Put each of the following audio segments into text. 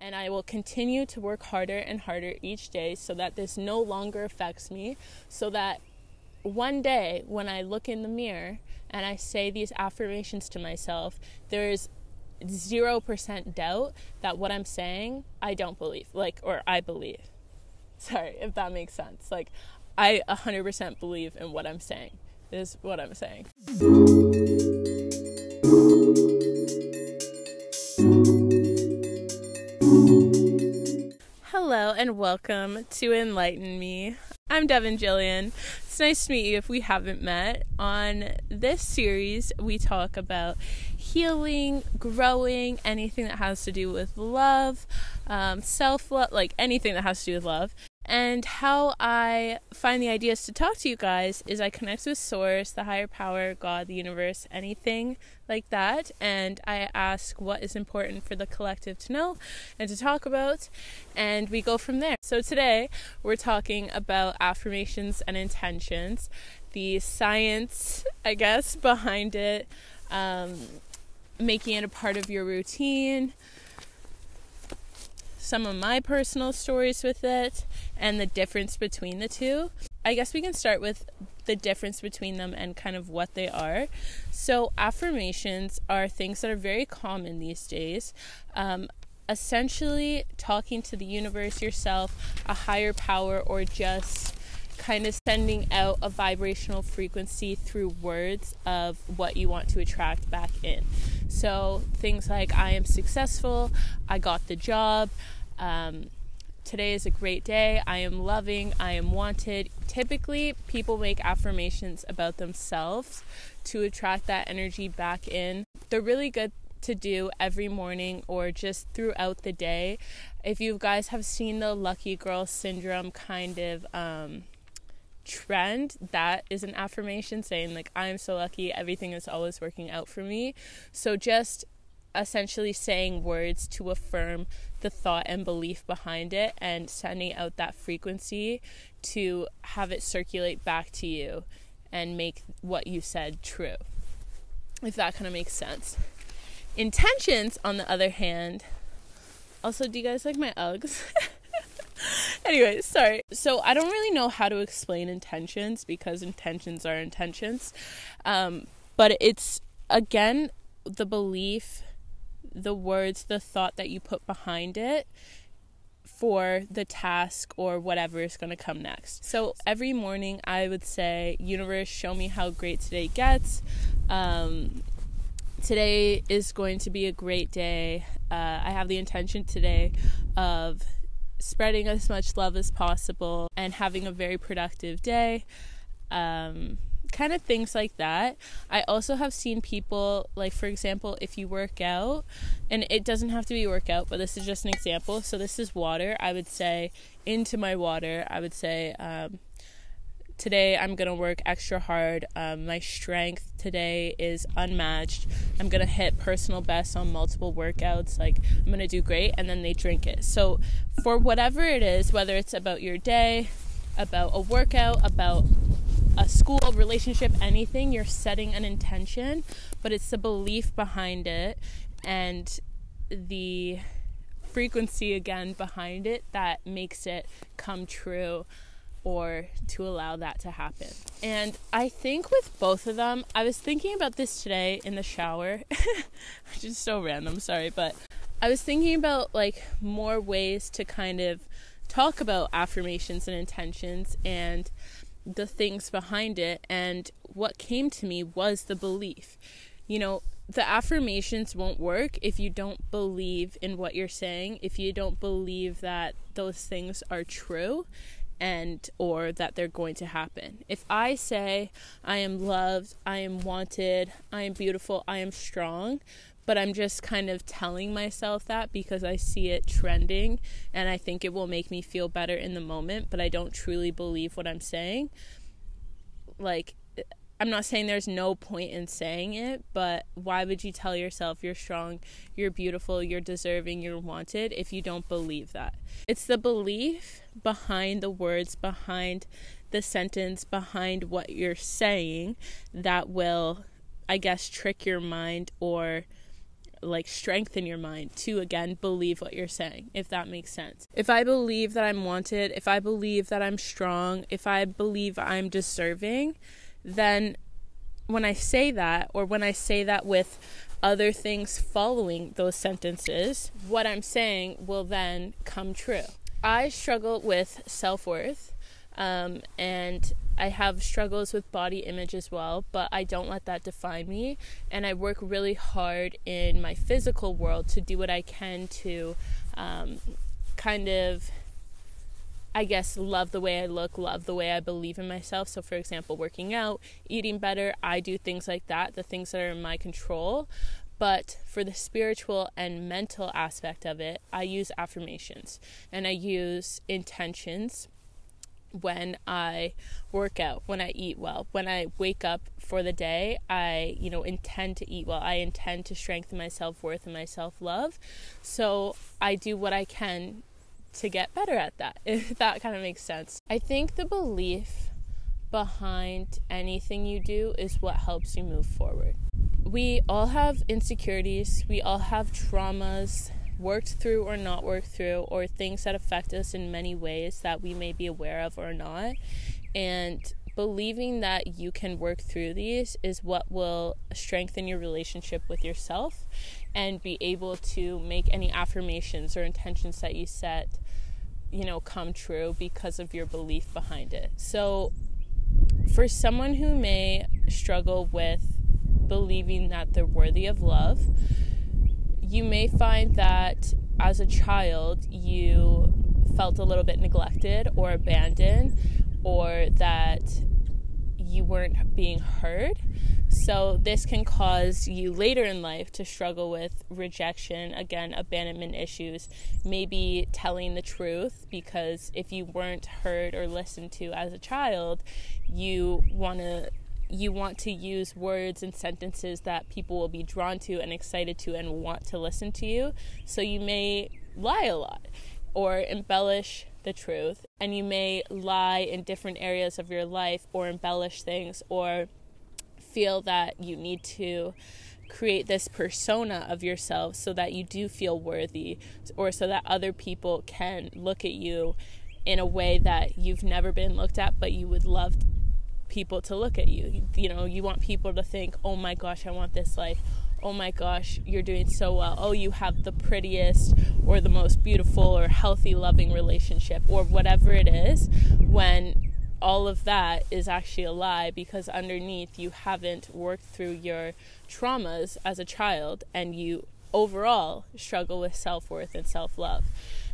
And I will continue to work harder and harder each day so that this no longer affects me, so that one day when I look in the mirror and I say these affirmations to myself, there's 0% doubt that what I'm saying, I don't believe, or I believe. Sorry, if that makes sense. I 100% believe in what I'm saying. This is what I'm saying. Hello and welcome to Enlighten Me. I'm Devon Jillian. It's nice to meet you if we haven't met. On this series, we talk about healing, growing, anything that has to do with love, self-love, anything that has to do with love. And how I find the ideas to talk to you guys is I connect with Source, the higher power, God, the universe, anything like that. And I ask what is important for the collective to know and to talk about. And we go from there. So today we're talking about affirmations and intentions, the science, I guess, behind it, making it a part of your routine, some of my personal stories with it, and the difference between the two. I guess we can start with the difference between them and kind of what they are. So affirmations are things that are very common these days. Essentially talking to the universe, yourself, a higher power, or just kind of sending out a vibrational frequency through words of what you want to attract back in. So things like, I am successful, I got the job, today is a great day, I am loving, I am wanted. Typically, people make affirmations about themselves to attract that energy back in. They're really good to do every morning or just throughout the day. If you guys have seen the lucky girl syndrome kind of trend, that is an affirmation saying I am so lucky, everything is always working out for me. So just essentially saying words to affirm the thought and belief behind it and sending out that frequency to have it circulate back to you and make what you said true, if that kind of makes sense. Intentions, on the other hand, also, do you guys like my Uggs? Anyway, sorry. So I don't really know how to explain intentions because intentions are intentions. But it's, again, the belief, the words, the thought that you put behind it for the task or whatever is going to come next. So every morning I would say, universe, show me how great today gets. Today is going to be a great day. I have the intention today of spreading as much love as possible and having a very productive day. Kind of things like that. I also have seen people, for example, if you work out, and it doesn't have to be workout, but this is just an example. So this is water. I would say, into my water, I would say, today I'm going to work extra hard. My strength today is unmatched. I'm going to hit personal best on multiple workouts. I'm going to do great. And then they drink it. So for whatever it is, whether it's about your day, about a workout, about a school, relationship, anything, you're setting an intention, but it's the belief behind it and the frequency again behind it that makes it come true, or to allow that to happen. And I think with both of them, I was thinking about this today in the shower, which is so random, sorry, but I was thinking about more ways to kind of talk about affirmations and intentions and the things behind it, and what came to me was the belief. The affirmations won't work if you don't believe in what you're saying, if you don't believe that those things are true and or that they're going to happen. If I say I am loved, I am wanted, I am beautiful, I am strong, but I'm just kind of telling myself that because I see it trending and I think it will make me feel better in the moment, but I don't truly believe what I'm saying. I'm not saying there's no point in saying it, but why would you tell yourself you're strong, you're beautiful, you're deserving, you're wanted if you don't believe that? It's the belief behind the words, behind the sentence, behind what you're saying that will, I guess, trick your mind or like strengthen your mind to, again, believe what you're saying, if that makes sense. If I believe that I'm wanted, if I believe that I'm strong, if I believe I'm deserving, then when I say that, or when I say that with other things following those sentences, what I'm saying will then come true. I struggle with self-worth, and I have struggles with body image as well, but I don't let that define me, and I work really hard in my physical world to do what I can to kind of, I guess, love the way I look, love the way I believe in myself. So for example, working out, eating better, I do things like that, the things that are in my control. But for the spiritual and mental aspect of it, I use affirmations and I use intentions when I work out, when I eat well, when I wake up for the day, I, intend to eat well. I intend to strengthen my self-worth and my self-love. So I do what I can to get better at that, if that kind of makes sense. I think the belief behind anything you do is what helps you move forward. We all have insecurities, we all have traumas, worked through or not worked through, or things that affect us in many ways that we may be aware of or not. And believing that you can work through these is what will strengthen your relationship with yourself and be able to make any affirmations or intentions that you set, come true because of your belief behind it. So for someone who may struggle with believing that they're worthy of love, you may find that as a child you felt a little bit neglected or abandoned, or that you weren't being heard. So this can cause you later in life to struggle with rejection, again, abandonment issues, maybe telling the truth, because if you weren't heard or listened to as a child, you want to use words and sentences that people will be drawn to and excited to and want to listen to you. So you may lie a lot or embellish the truth, and you may lie in different areas of your life or embellish things, or feel that you need to create this persona of yourself so that you do feel worthy, or so that other people can look at you in a way that you've never been looked at, but you would love people to look at you. You want people to think, oh my gosh, I want this life. Oh my gosh, you're doing so well. Oh, you have the prettiest or the most beautiful or healthy, loving relationship, or whatever it is, when all of that is actually a lie, because underneath you haven't worked through your traumas as a child, and you overall struggle with self-worth and self-love.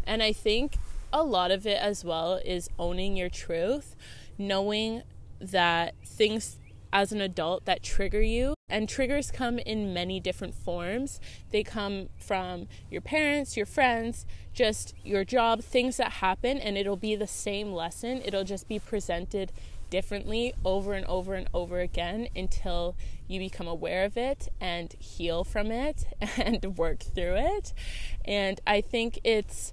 And I think a lot of it as well is owning your truth, knowing that things as an adult that trigger you, and triggers come in many different forms. They come from your parents, your friends, just your job, things that happen, and it'll be the same lesson. It'll just be presented differently over and over and over again until you become aware of it and heal from it and work through it. And I think it's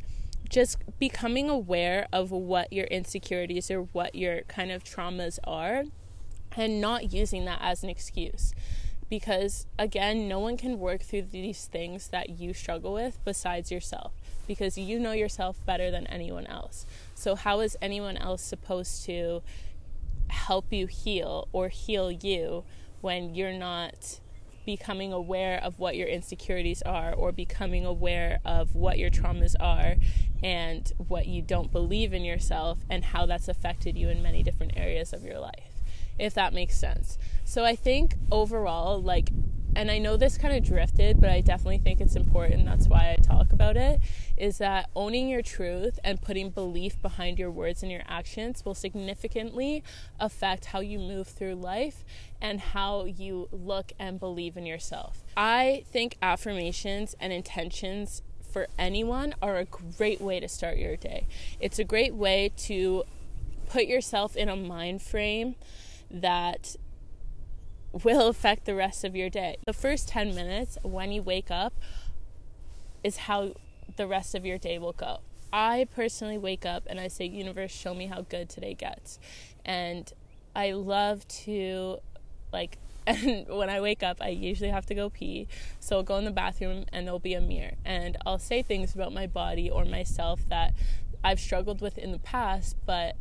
just becoming aware of what your insecurities or what your kind of traumas are, and not using that as an excuse. Because again, no one can work through these things that you struggle with besides yourself, because you know yourself better than anyone else. So how is anyone else supposed to help you heal or heal you when you're not becoming aware of what your insecurities are, or becoming aware of what your traumas are and what you don't believe in yourself, and how that's affected you in many different areas of your life, if that makes sense. So I think overall, and I know this kind of drifted, but I definitely think it's important, that's why I talk about it, is that owning your truth and putting belief behind your words and your actions will significantly affect how you move through life and how you look and believe in yourself. I think affirmations and intentions for anyone are a great way to start your day. It's a great way to put yourself in a mind frame that will affect the rest of your day. The first 10 minutes when you wake up is how the rest of your day will go. I personally wake up and I say, universe, show me how good today gets. And I love to And when I wake up, I usually have to go pee. So I'll go in the bathroom and there'll be a mirror. And I'll say things about my body or myself that I've struggled with in the past, but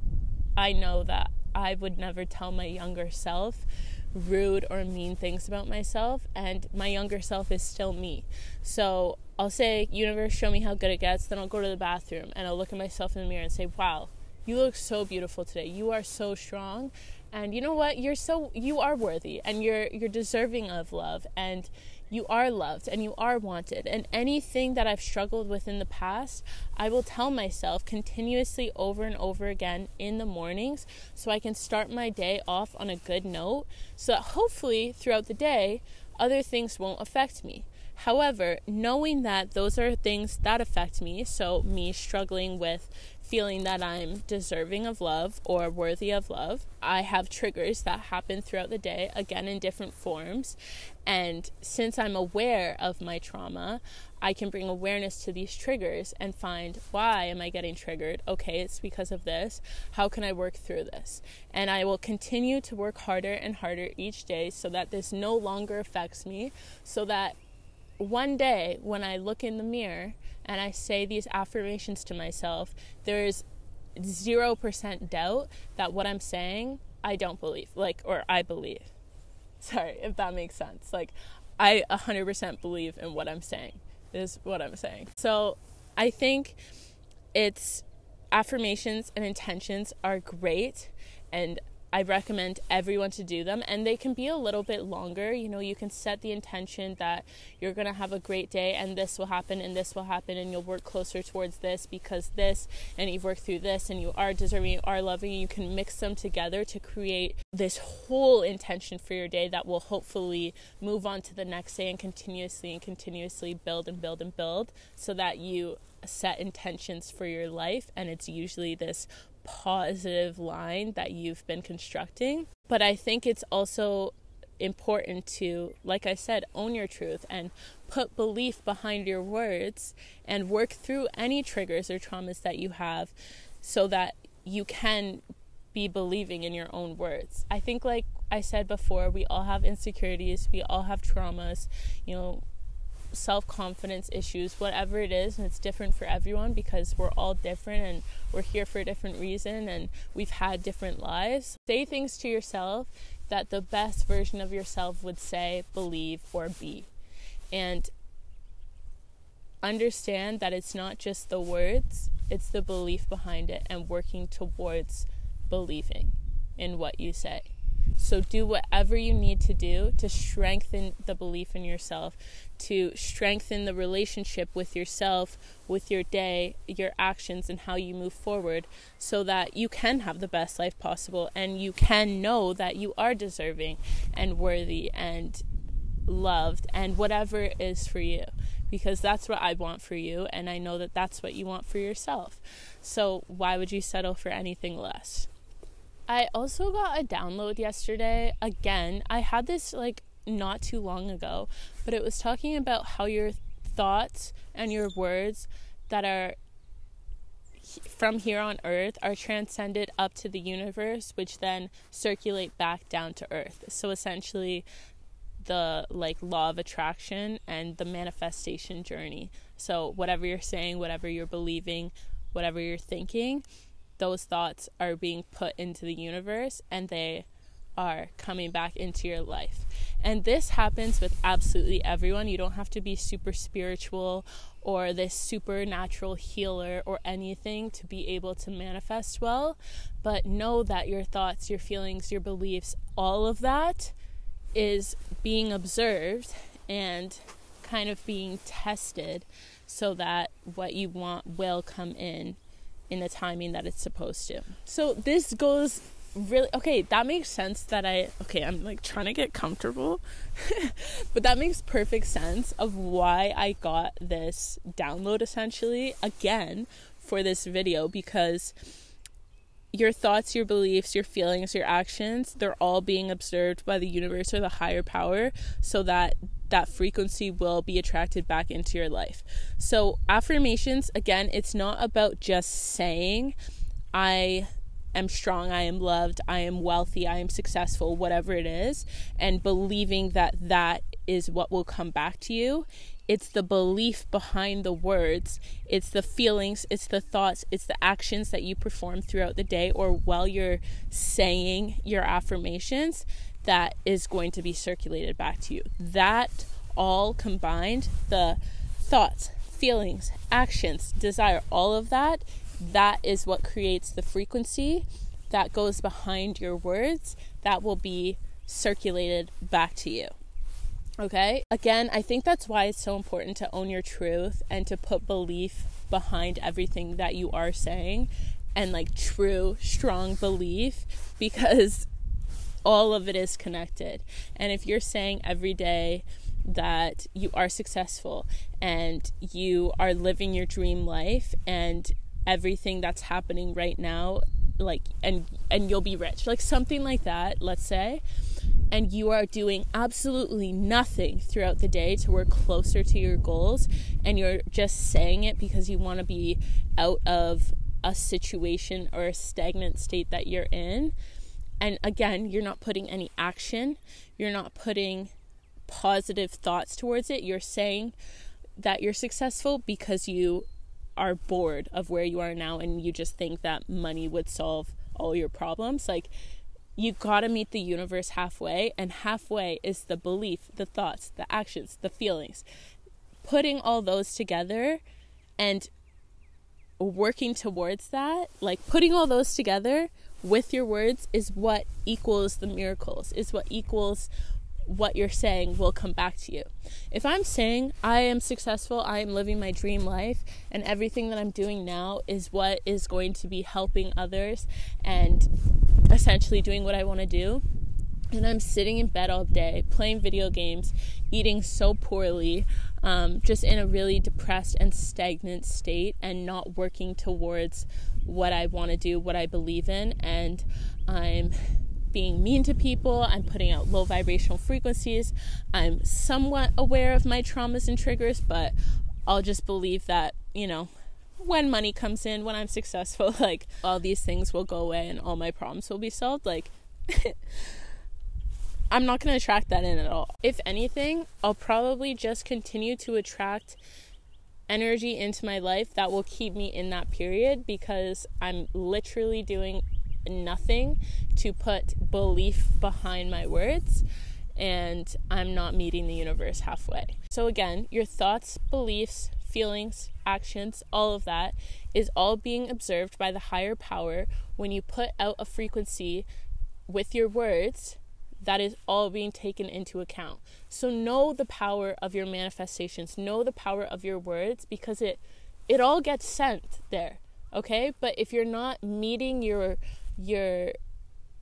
I know that I would never tell my younger self rude or mean things about myself, and my younger self is still me. So I'll say, universe, show me how good it gets. Then I'll go to the bathroom and I'll look at myself in the mirror and say, wow, you look so beautiful today. You are so strong. And you know what? You are worthy, and you're deserving of love, and you are loved, and you are wanted. And anything that I've struggled with in the past, I will tell myself continuously over and over again in the mornings, so I can start my day off on a good note, so that hopefully throughout the day, other things won't affect me. However, knowing that those are things that affect me, so me struggling with feeling that I'm deserving of love or worthy of love, I have triggers that happen throughout the day, again in different forms. And since I'm aware of my trauma, I can bring awareness to these triggers and find, why am I getting triggered? Okay, it's because of this. How can I work through this? And I will continue to work harder and harder each day so that this no longer affects me, so that one day when I look in the mirror and I say these affirmations to myself, there's 0% doubt that what I'm saying, I don't believe, or I believe. Sorry, if that makes sense. I 100% believe in what I'm saying, is what I'm saying. So I think it's affirmations and intentions are great, and I recommend everyone to do them, and they can be a little bit longer. You can set the intention that you're going to have a great day, and this will happen, and this will happen, and you'll work closer towards this because this, and you've worked through this, and you are deserving, you are loving. You can mix them together to create this whole intention for your day that will hopefully move on to the next day and continuously build and build and build, so that you set intentions for your life, and it's usually this positive line that you've been constructing. But I think it's also important to, like I said, own your truth and put belief behind your words and work through any triggers or traumas that you have, so that you can be believing in your own words. I think, like I said before, we all have insecurities, we all have traumas, self-confidence issues, whatever it is, and it's different for everyone because we're all different and we're here for a different reason and we've had different lives. Say things to yourself that the best version of yourself would say, believe, or be. And understand that it's not just the words, it's the belief behind it and working towards believing in what you say. So do whatever you need to do to strengthen the belief in yourself, to strengthen the relationship with yourself, with your day, your actions, and how you move forward, so that you can have the best life possible and you can know that you are deserving and worthy and loved and whatever it is for you. Because that's what I want for you, and I know that that's what you want for yourself. So why would you settle for anything less? I also got a download yesterday. Again, I had this not too long ago, but it was talking about how your thoughts and your words that are from here on earth are transcended up to the universe, which then circulate back down to earth. So essentially the law of attraction and the manifestation journey. So whatever you're saying, whatever you're believing, whatever you're thinking, those thoughts are being put into the universe and they are coming back into your life. And this happens with absolutely everyone. You don't have to be super spiritual or this supernatural healer or anything to be able to manifest well. But know that your thoughts, your feelings, your beliefs, all of that is being observed and kind of being tested so that what you want will come in the timing that it's supposed to. So this goes really, that makes sense that I'm trying to get comfortable, but that makes perfect sense of why I got this download essentially again for this video, because your thoughts, your beliefs, your feelings, your actions, they're all being observed by the universe or the higher power, so that frequency will be attracted back into your life. So affirmations, again, it's not about just saying, I am strong, I am loved, I am wealthy, I am successful, whatever it is, and believing that that is what will come back to you. It's the belief behind the words, it's the feelings, it's the thoughts, it's the actions that you perform throughout the day or while you're saying your affirmations that is going to be circulated back to you. That all combined, the thoughts, feelings, actions, desire, all of that, that is what creates the frequency that goes behind your words that will be circulated back to you. Okay? Again, I think that's why it's so important to own your truth and to put belief behind everything that you are saying, and like true, strong belief, because all of it is connected. And if you're saying every day that you are successful and you are living your dream life and everything that's happening right now, like, and you'll be rich, like something like that, let's say, and you are doing absolutely nothing throughout the day to work closer to your goals, and you're just saying it because you want to be out of a situation or a stagnant state that you're in, and again, you're not putting any action, you're not putting positive thoughts towards it, you're saying that you're successful because you are bored of where you are now and you just think that money would solve all your problems. Like, you gotta meet the universe halfway, and halfway is the belief, the thoughts, the actions, the feelings. Putting all those together and working towards that, like putting all those together with your words, is what equals the miracles, is what equals what you're saying will come back to you. If I'm saying I am successful, I am living my dream life, and everything that I'm doing now is what is going to be helping others and essentially doing what I want to do, and I'm sitting in bed all day playing video games, eating so poorly, just in a really depressed and stagnant state, and not working towards what I want to do, what I believe in, and I'm being mean to people, I'm putting out low vibrational frequencies, I'm somewhat aware of my traumas and triggers, but I'll just believe that, you know, when money comes in, when I'm successful, like, all these things will go away and all my problems will be solved. Like, I'm not going to attract that in at all. If anything, I'll probably just continue to attract energy into my life that will keep me in that period, because I'm literally doing nothing to put belief behind my words, and I'm not meeting the universe halfway. So again, your thoughts, beliefs, feelings, actions, all of that is all being observed by the higher power. When you put out a frequency with your words, that is all being taken into account. So know the power of your manifestations, know the power of your words, because it all gets sent there, okay? But if you're not meeting your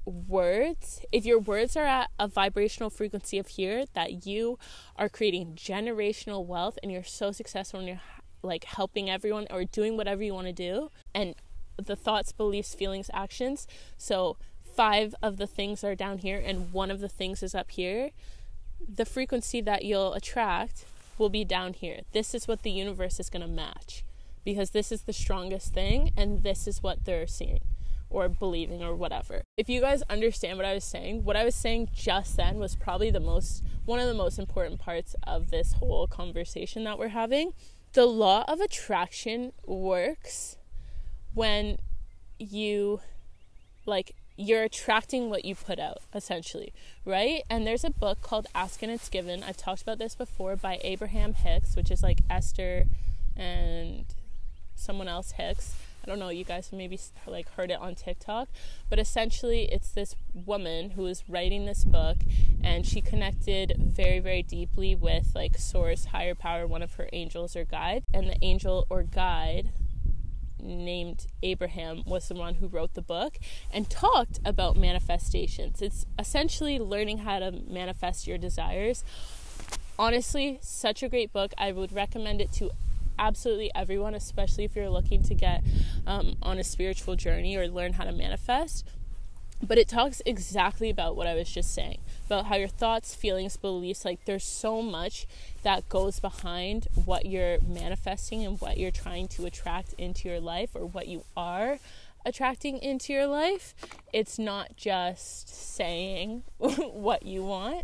words, if your words are at a vibrational frequency of here, that you are creating generational wealth and you're so successful and you're like helping everyone or doing whatever you want to do, and the thoughts, beliefs, feelings, actions, so 5 of the things are down here and 1 of the things is up here, the frequency that you'll attract will be down here. This is what the universe is going to match, because this is the strongest thing and this is what they're seeing or believing or whatever. If you guys understand what I was saying just then was probably one of the most important parts of this whole conversation that we're having. The law of attraction works when you're attracting what you put out, essentially, right? And there's a book called Ask and It's Given. I've talked about this before, by Abraham Hicks, which is like Esther and someone else Hicks. I don't know, you guys have maybe like heard it on TikTok, but essentially it's this woman who is writing this book, and she connected very, very deeply with like source, higher power, one of her angels or guide, and the angel or guide named Abraham was the one who wrote the book and talked about manifestations. It's essentially learning how to manifest your desires. Honestly, such a great book. I would recommend it to absolutely everyone, especially if you're looking to get on a spiritual journey or learn how to manifest. But it talks exactly about what I was just saying, about how your thoughts, feelings, beliefs, like there's so much that goes behind what you're manifesting and what you're trying to attract into your life, or what you are attracting into your life, it's not just saying what you want.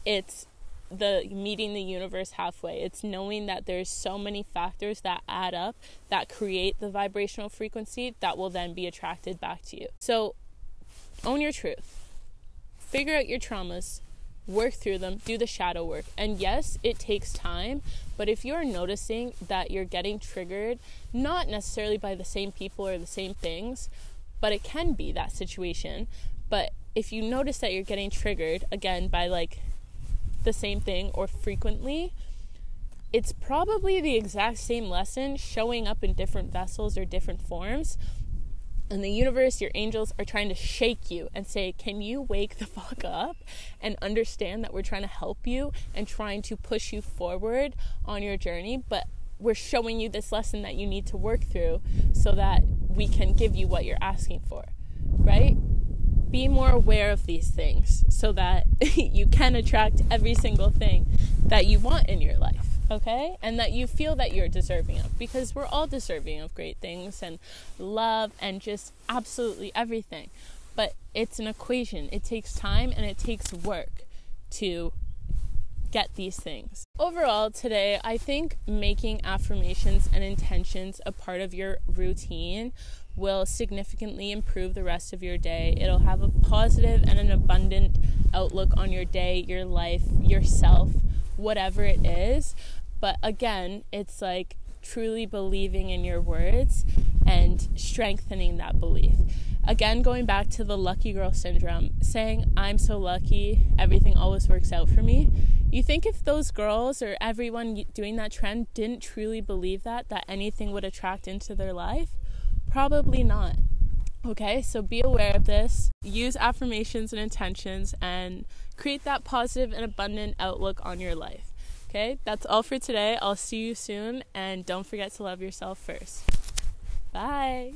It's the meeting the universe halfway. It's knowing that there's so many factors that add up that create the vibrational frequency that will then be attracted back to you. So own your truth. Figure out your traumas. Work through them. Do the shadow work. And yes, it takes time, but if you're noticing that you're getting triggered, not necessarily by the same people or the same things, but it can be that situation. But if you notice that you're getting triggered, again, by like the same thing or frequently, it's probably the exact same lesson showing up in different vessels or different forms. And the universe, your angels, are trying to shake you and say, can you wake the fuck up and understand that we're trying to help you and trying to push you forward on your journey, but we're showing you this lesson that you need to work through so that we can give you what you're asking for, right? Be more aware of these things so that you can attract every single thing that you want in your life. Okay? And that you feel that you're deserving of, because we're all deserving of great things and love and just absolutely everything. But it's an equation. It takes time and it takes work to get these things. Overall, today, I think making affirmations and intentions a part of your routine will significantly improve the rest of your day. It'll have a positive and an abundant outlook on your day, your life, yourself, whatever it is. But again, it's like truly believing in your words and strengthening that belief. Again, going back to the lucky girl syndrome, saying, I'm so lucky, everything always works out for me. You think if those girls or everyone doing that trend didn't truly believe that anything would attract into their life? Probably not. Okay, so be aware of this. Use affirmations and intentions and create that positive and abundant outlook on your life. Okay, that's all for today. I'll see you soon, and don't forget to love yourself first. Bye.